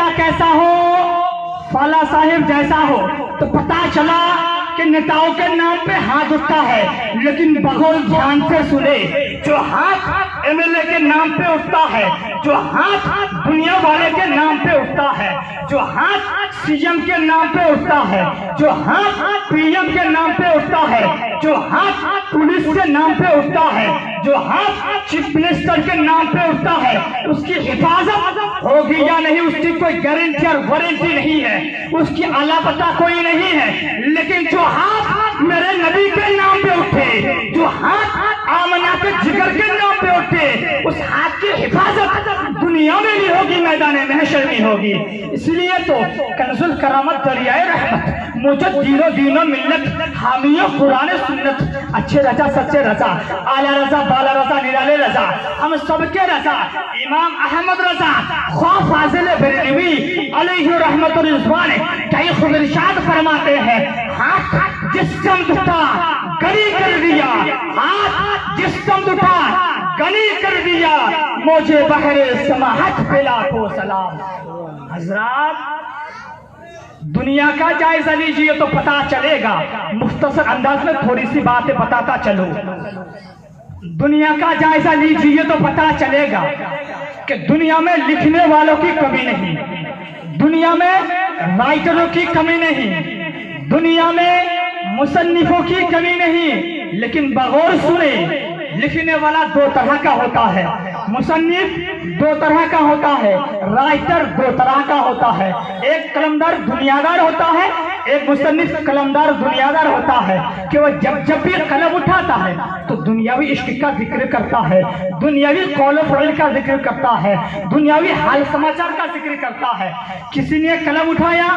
नेता कैसा हो, फला साहिब जैसा हो, तो पता चला कि नेताओं के नाम पे हाथ उठता है, लेकिन बगौल ध्यान से सुने, जो हाथ एमएलए के नाम पे उठता है, जो हाथ दुनिया वाले के नाम पे उठता है, जो हाथ सीएम के नाम पे उठता है, जो हाथ पीएम के नाम पे उठता है, जो हाथ पुलिस के नाम पे उठता है, जो हाथ चीफ मिनिस्टर के नाम पे उठता है, उसकी हिफाजत होगी या नहीं उसकी कोई गारंटी और वारंटी नहीं है, उसकी आला पता कोई नहीं है। लेकिन जो हाथ मेरे नबी के नाम पे उठे, जो हाथ आमना के जिगर के नाम पे उठे, उस हाथ की हिफाजत दुनिया में भी होगी, मैदान महशर में होगी। इसलिए तो कंजुल करामत दरियाए रहमत मुझे दीनो मिल्लत हामियों कुरान सुन्नत, अच्छे रजा सच्चे रजा, आला रजा बाला रजा निराले रजा, हम सबके रजा, इमाम अहमद रजा ख्वाह फाजिल बरेलवी अलैहि रहमत रिज़वान कई खुद इरशाद फरमाते हैं, हाथ जिस्म दुटा गनी कर दिया, हाथ जिस्म दुटा गनी कर दिया, मुझे बहरे समाहत पिला को सलाम। हजरात, दुनिया का जायजा लीजिए तो पता चलेगा, मुख्तसर अंदाज में थोड़ी सी बातें बताता चलो। दुनिया का जायजा लीजिए तो पता चलेगा कि दुनिया में लिखने वालों की कमी नहीं, दुनिया में राइटरों की कमी नहीं, दुनिया में मुसन्निफों की कमी नहीं, लेकिन बगौर सुने, लिखने वाला दो तरह का होता है, मुसन्निफ दो तरह का होता है, राइटर दो तरह का होता है, एक कलमदार दुनियादार होता है, एक मुसन्निफ कलमदार दुनियादार होता है कि वो जब भी कलम उठाता है तो दुनियावी इश्क का जिक्र करता है, दुनियावी कौल फ़िल का जिक्र करता है, दुनियावी हाल समाचार का जिक्र करता है। किसी ने कलम उठाया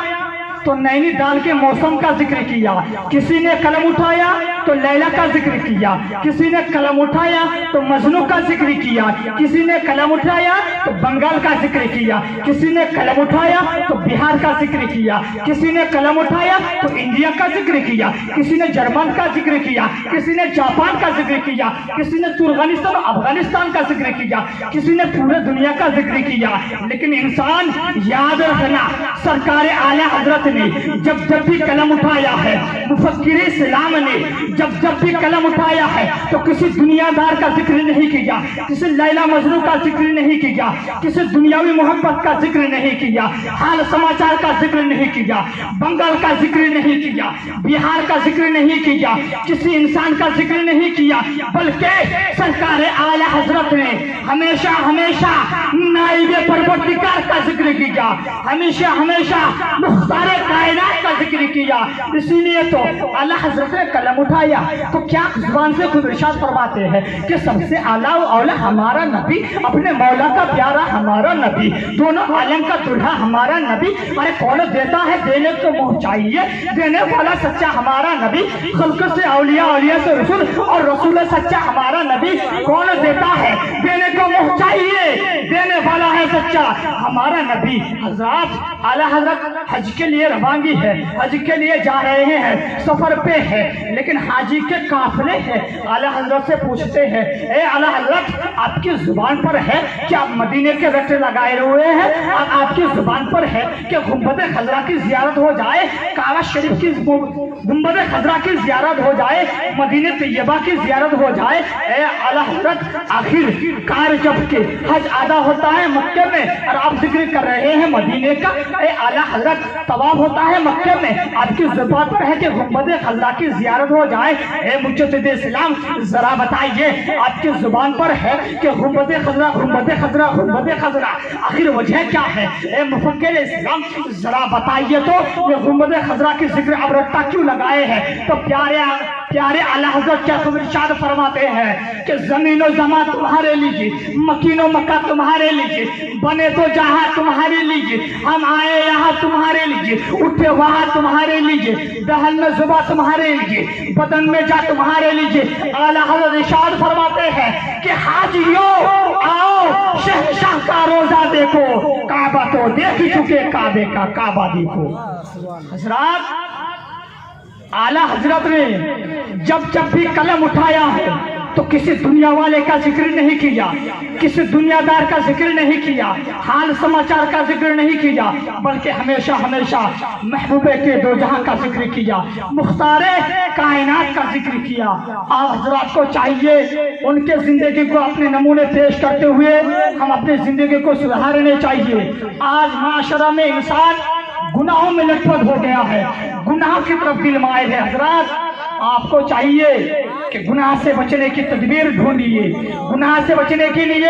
तो नैनीताल के मौसम का जिक्र किया, किसी ने कलम उठाया तो लैला का जिक्र किया, किसी ने कलम उठाया तो मजनू का जिक्र किया, किसी ने कलम उठाया तो बंगाल का जिक्र किया, किसी ने कलम उठाया तो बिहार का जिक्र किया, किसी ने कलम उठाया तो इंडिया का जिक्र किया, किसी ने जर्मन का जिक्र किया, किसी ने जापान का जिक्र किया, किसी ने तुर्कमेनिस्तान और अफगानिस्तान का जिक्र किया, किसी ने पूरे दुनिया का जिक्र किया। लेकिन इंसान याद रखना, सरकार आला हजरत ने जब भी कलम उठाया है, मुफक्किर इस्लाम ने जब भी कलम उठाया है तो किसी दुनियादार का जिक्र नहीं किया, किसी लैला मजनू का जिक्र नहीं किया, किसी दुनियावी मोहब्बत का जिक्र नहीं किया, हाल समाचार का जिक्र नहीं किया, बंगाल का जिक्र नहीं किया, बिहार का जिक्र नहीं किया, किसी इंसान का जिक्र नहीं किया, बल्कि सरकार आला हजरत ने हमेशा हमेशा नाइबे परवरदिगार का जिक्र किया, हमेशा हमेशा मुख्तारे कायनात का जिक्र किया। इसीलिए तो आला हजरत ने कलम उठाया तो क्या जुबान से खुद इरशाद फरमाते हैं कि सबसे आला औला हमारा नबी, अपने मौला का प्यारा हमारा नबी, दोनों आलम का दुल्हा हमारा नबी। अरे कौन देता है, देने को मुँह चाहिए, देने वाला सच्चा हमारा नबी, खल्क से औलिया, औलिया से रसूल और रसूल सच्चा हमारा नबी। कौन देता है, देने को मुँह चाहिए, देने वाला है सच्चा हमारा नबी। हजरत आला हजरत हज के लिए रवानगी है, हज के लिए जा रहे हैं, सफर पे है, लेकिन हाजी के काफिले हैं। आला हजरत से पूछते हैं, ए आला हजरत आपकी जुबान पर है कि आप मदीने के रटे लगाए हुए हैं, और आपकी जुबान पर है कि गुंबद खजरा की जियारत हो जाए, काबा शरीफ की गुंबद खजरा की जियारत हो जाए, मदीने तैयबा की जियारत हो जाए। ए आला हजरत आखिर कार जब के हज आदा होता है मक्के में और आप जिक्र कर रहे हैं मदीने का, ए आला हजरत तवाफ होता है मक्के में, आपकी जुबान पर है कि गुंबद खजरा की जियारत हो जाए। ए मुजद्दिद इस्लाम जरा बताइए, आपकी जुबान पर है कि गुंबद खजरा गुंबद खजरा गुंबद खजरा, आखिर वजह क्या है? ए मुफक्किर इस्लाम जरा बताइए तो, ये गुंबद खजरा की जिक्र अब रट्टा क्यों लगाए हैं? तो प्यारे आला हजरत क्या इरशाद फरमाते हैं कि जमीन और जमा तुम्हारे लीजिए, मकीनो मक्का तुम्हारे लीजिए, बने तो जहां तुम्हारे लीजिए, हम आए यहाँ तुम्हारे लीजिए, उठे वहां तुम्हारे लीजिए, दहन में जुबा तुम्हारे लीजिए, बदन में जा तुम्हारे लीजिए। आला हजरत इरशाद फरमाते हैं कि हाजियों आओ शहंशाह का रोजा देखो, काबा तो देख चुके, काबे का काबा देखो। हजरत आला हजरत ने जब भी कलम उठाया है تو کسی دنیا والے کا ذکر نہیں کیا، کسی دنیا دار کا ذکر نہیں کیا، حال سماچار کا ذکر نہیں کیا، بلکہ ہمیشہ ہمیشہ محبوب کے دو جہاں کا ذکر کیا، مختار کائنات کا ذکر کیا۔ آپ حضرات کو چاہیے ان کے زندگی کو اپنے نمونے پیش کرتے ہوئے ہم اپنی زندگی کو سدھارنے چاہیے۔ آج معاشرہ میں انسان گناہوں میں لت پت ہو گیا ہے، گناہ کی طرف دل مائل ہے۔ حضرات آپ کو چاہیے کہ گناہ سے بچنے کی تدبیر ڈھونڈیے، گناہ سے بچنے کے لیے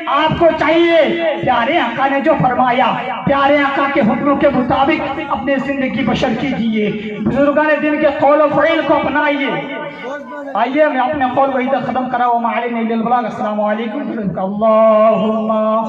آپ کو چاہیے پیارے آقا نے جو فرمایا، پیارے آقا کے حکموں کے مطابق اپنے زندگی بشر کیجیے، بزرگان دین کے قول و فعل کو اپنائیے۔ آئیے میں اپنے قول کو ادھر ختم کرا وما علینا الا البلاغ۔ السلام علیکم ورحمۃ اللہ۔